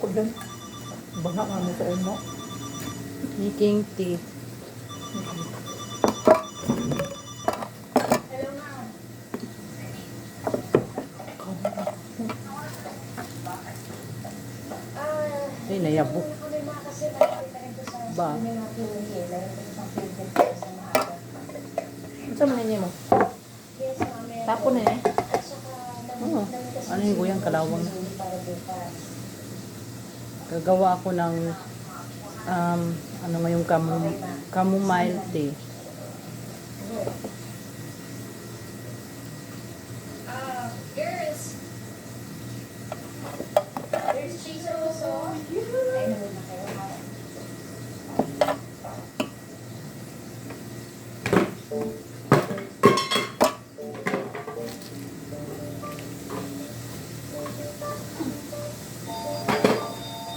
ko dyan. Baka nga mo sa mo. Making tea. Ay, nayabok. Ba? Ano man ninyo mo? Tapon na eh. Oo. Ano yung guyang kalawang na? Gagawa ako ng ano nga yung chamomile tea. Girls, there's cheese also. I know na kayo.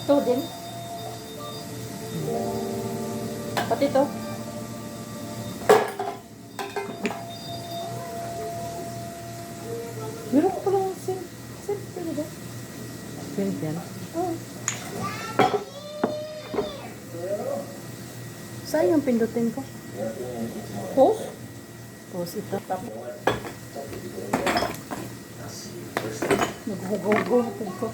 Ito din. Pati ito. Meron ko palang sin. Sin, talaga. Sin yan? Oo. Saan yung pindutin ko? Pause? Pause ito. Naghugaw-hugaw ko.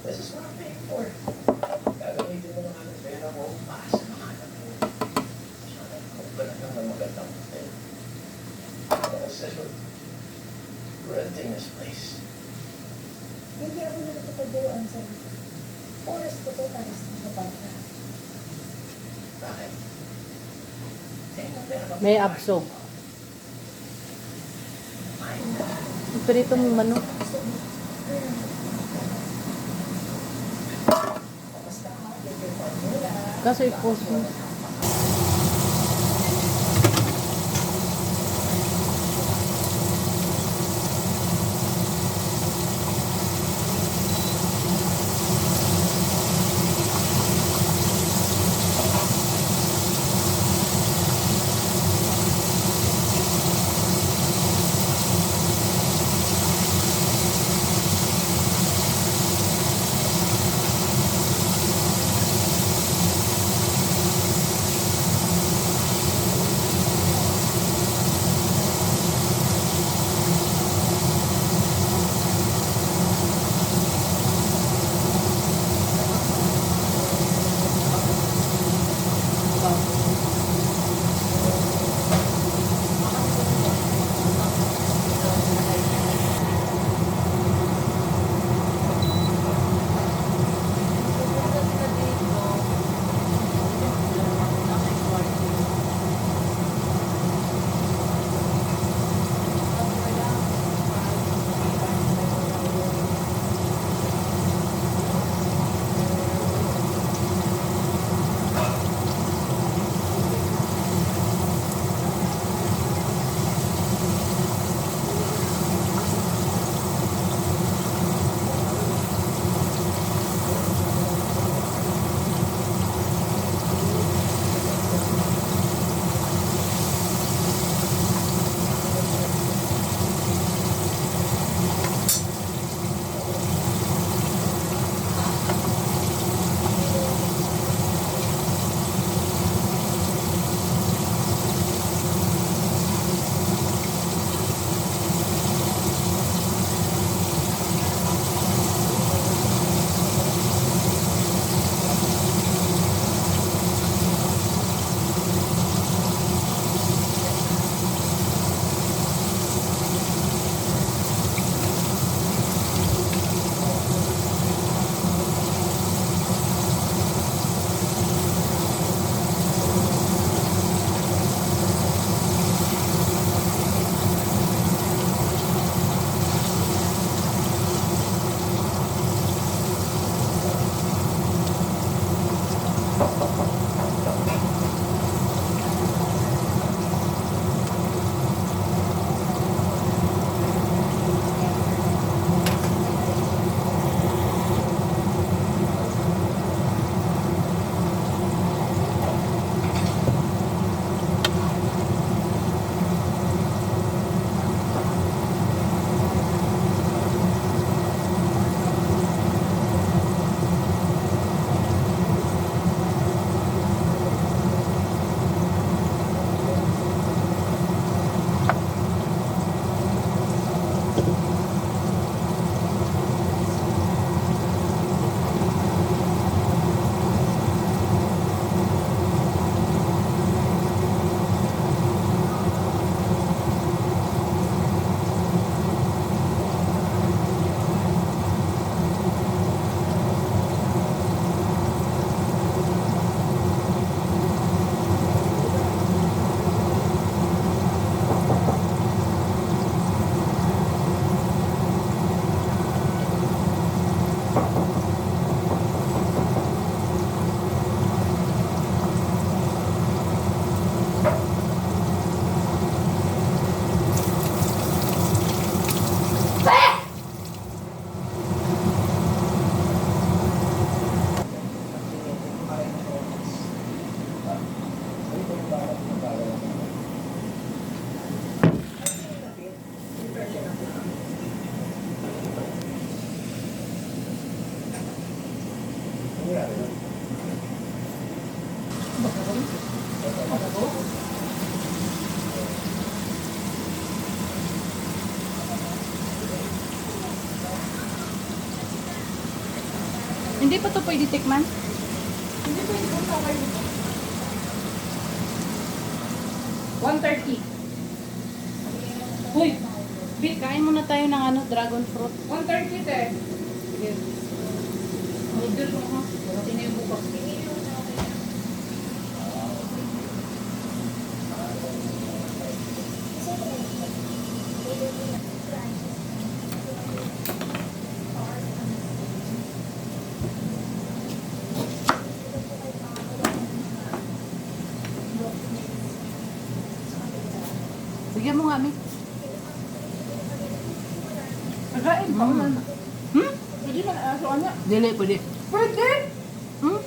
This is what I'm paying for. Gagamitin mo ng ang pera mo para sa mga anak mo. Magpala ng magandang hotel. We're renting this place. Hindi ako nakapagpagawa sa oras ko to para sa bata. Bakit? Pera ba? May absog. Ito rito mong manok. Kaso i-post mo. Hindi pa to pwede tikman? Hindi pwede kung tawag mo. 130. Uy! Bit, kain muna tayo ng ano, dragon fruit. 130 te. Sige. Order mo ha. Wala yung bukas. Bigyan mo nga, Mi. Again, Mm. paulan. Hmm? Pwede man aso anya. Dili, pwede. Pwede. Hmm?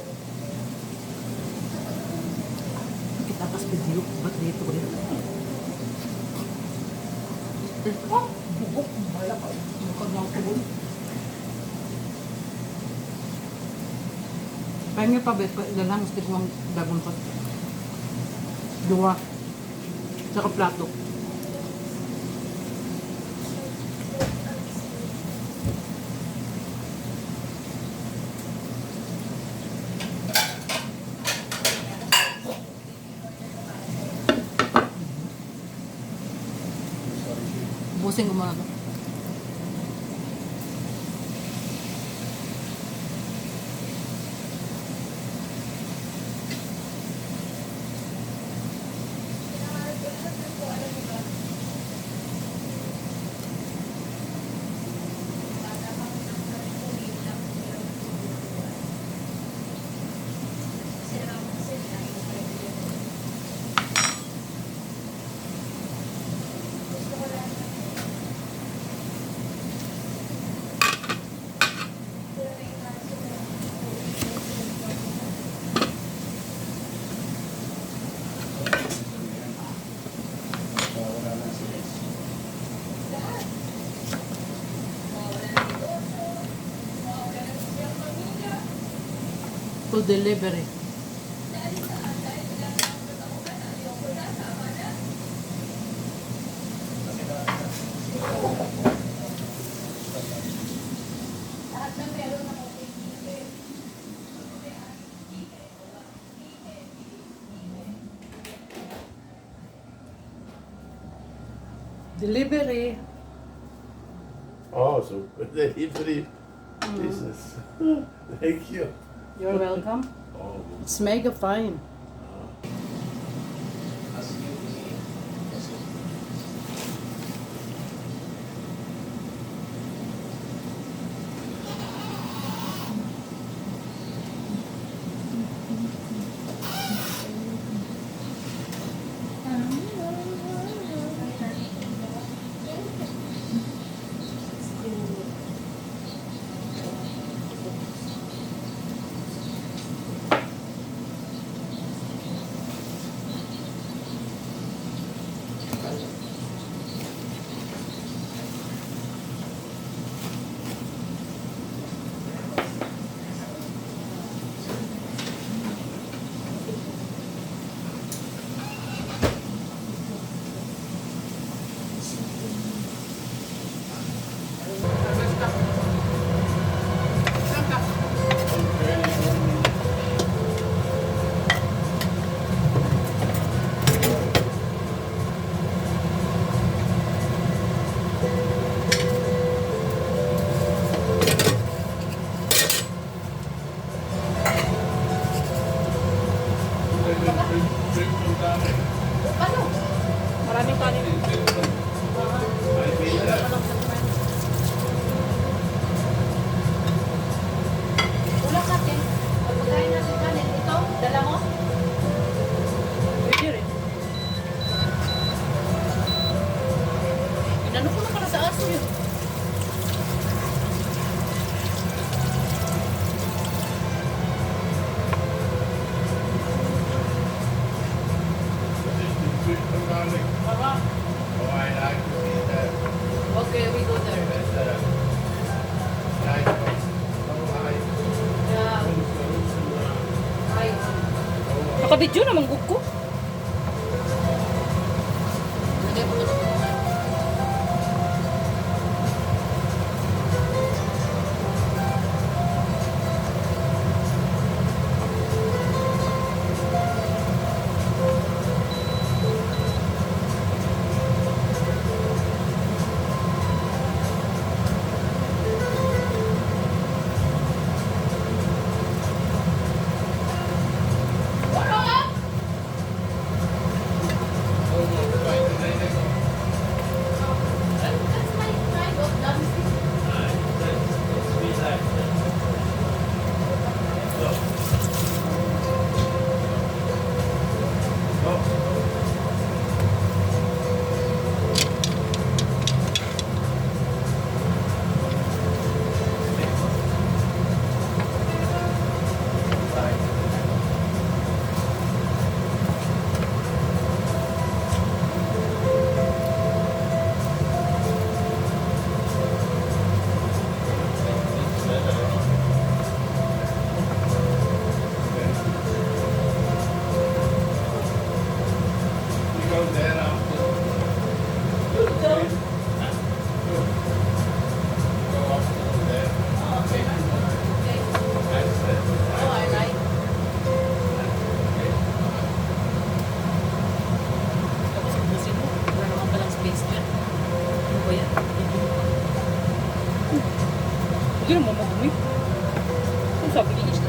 Kita pas video. Ba't dito ko dito? Oh, bubok. Bala ka. Bukag na ako doon. Kaya nga pa, Bet, dalang stick mong dragon fruit. Dua. Saka plato. Busin ko muna to. To delivery. Delivery. Oh, so delivery business. Thank you. You're welcome. Oh, It's mega fine. Video naman gug ko. Lagay mo ito. That's my kind of dancing. You go there after. Go up there. Okay. That's it. Oh, I like. Tapos ubusin mo. Wala naman palang space dyan. Ano ba yan? Hindi naman madumi. Kung sabi ni Ish,